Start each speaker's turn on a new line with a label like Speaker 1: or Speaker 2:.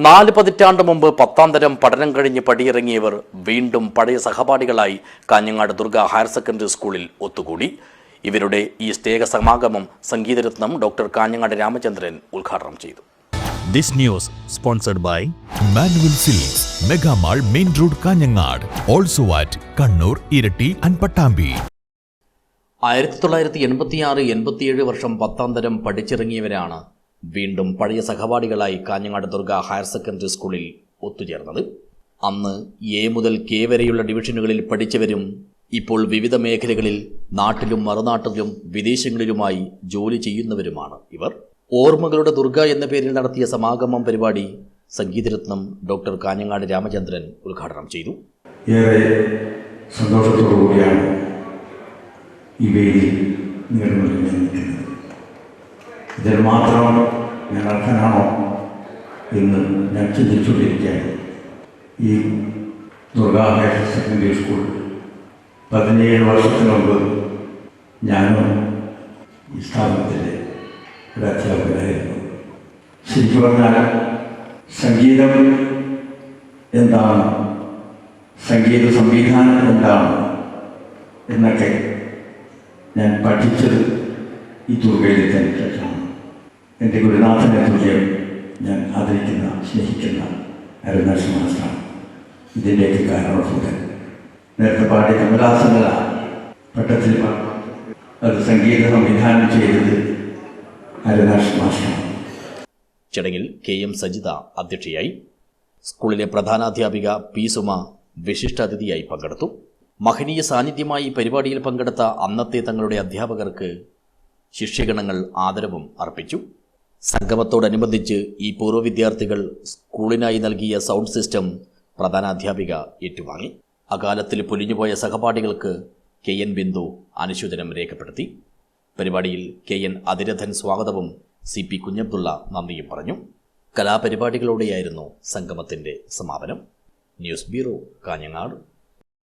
Speaker 1: 4 പതിറ്റാണ്ട് മുമ്പ് 10ാം തരം പഠനം കഴിഞ്ഞ് പടിയിറങ്ങിയവർ വീണ്ടും പഴയ സഹപാഠികളായി കാഞ്ഞങ്ങാട് ദുർഗ ഹയർ സെക്കൻഡറി സ്കൂളിൽ ഒത്തുകൂടി. ഇവരുടെ ഈ സ്നേഹ സമാഗമം സംഗീതരത്നം ഡോക്ടർ കാഞ്ഞങ്ങാട് രാമചന്ദ്രൻ ഉദ്ഘാടനം ചെയ്തു.
Speaker 2: This news sponsored by Manual Silks, Mega Mall, Main Road, Kanyangad. Also at Kannur, Irati and Pattambi.
Speaker 1: 1986-87 വർഷം 10ാം തരം പഠിച്ചിറങ്ങിയവരാണ് വീണ്ടും പഴയ സഹപാഠികളായി കാഞ്ഞങ്ങാട് ദുർഗ ഹയർ സെക്കൻഡറി സ്കൂളിൽ ഒത്തുചേർന്നത്. അന്ന് എ മുതൽ കെ വരെയുള്ള ഡിവിഷനുകളിൽ പഠിച്ചവരും ഇപ്പോൾ വിവിധ മേഖലകളിൽ നാട്ടിലും മറുനാട്ടിലും വിദേശങ്ങളിലുമായി ജോലി ചെയ്യുന്നവരുമാണ് ഇവർ. ഓർമ്മകളുടെ ദുർഗ എന്ന പേരിൽ നടത്തിയ സമാഗമം പരിപാടി സംഗീതരത്നം ഡോക്ടർ കാഞ്ഞങ്ങാട് രാമചന്ദ്രൻ ഉദ്ഘാടനം ചെയ്തു.
Speaker 3: ഏറെ സന്തോഷത്തോടുകൂടിയാണ് ഈ വേദിയിൽ നിൽക്കുന്നത്. ഇതിൽ മാത്രം ഞാൻ അർഹനാണോ എന്ന് ഞാൻ ചിന്തിച്ചുകൊണ്ടിരിക്കുകയാണ്. ഈ ദുർഗാ ഹയർ സെക്കൻഡറി സ്കൂൾ 17 വർഷത്തിന് മുമ്പ് ഞാനും ഈ സ്ഥാപനത്തിലെ ഒരു അധ്യാപകനായിരുന്നു. ശരിക്കും പറഞ്ഞാൽ സംഗീതം എന്താണ്, സംഗീത സംവിധാനം എന്താണ് എന്നൊക്കെ ഞാൻ പഠിച്ചത് ഈ ദുർഗയിലെ തന്നെ ശേഷമാണ്. എൻ്റെ ഗുരുനാഥനെ തുല്യം ഞാൻ ആദരിക്കുന്ന സ്നേഹിക്കുന്ന അരുണാചൽ മാസ്റ്ററാണ് ഇതിൻ്റെയൊക്കെ കാരണഭൂതൻ. നേരത്തെ പാടിയ കമലാസന പട്ടത്തിൽ അത് സംഗീത സംവിധാനം ചെയ്തത് അരുണാചൽ മാസ്റ്ററാണ്.
Speaker 1: ചടങ്ങിൽ KM സജിത അധ്യക്ഷയായി. സ്കൂളിലെ പ്രധാനാധ്യാപിക P സുമ വിശിഷ്ടാതിഥിയായി പങ്കെടുത്തു. മഹനീയ സാന്നിധ്യമായി പരിപാടിയിൽ പങ്കെടുത്ത അന്നത്തെ തങ്ങളുടെ അധ്യാപകർക്ക് ശിഷ്യഗണങ്ങൾ ആദരവും അർപ്പിച്ചു. സംഗമത്തോടനുബന്ധിച്ച് ഈ പൂർവ്വ വിദ്യാർത്ഥികൾ സ്കൂളിനായി നൽകിയ സൗണ്ട് സിസ്റ്റം പ്രധാനാധ്യാപിക ഏറ്റുവാങ്ങി. അകാലത്തിൽ പൊലിഞ്ഞുപോയ സഹപാഠികൾക്ക് KN ബിന്ദു അനുശോചനം രേഖപ്പെടുത്തി. പരിപാടിയിൽ KN അതിരഥൻ സ്വാഗതവും CP കുഞ്ഞബ്ദുള്ള നന്ദിയും പറഞ്ഞു. കലാപരിപാടികളോടെയായിരുന്നു സംഗമത്തിന്റെ സമാപനം. News bureau, Kanhangad.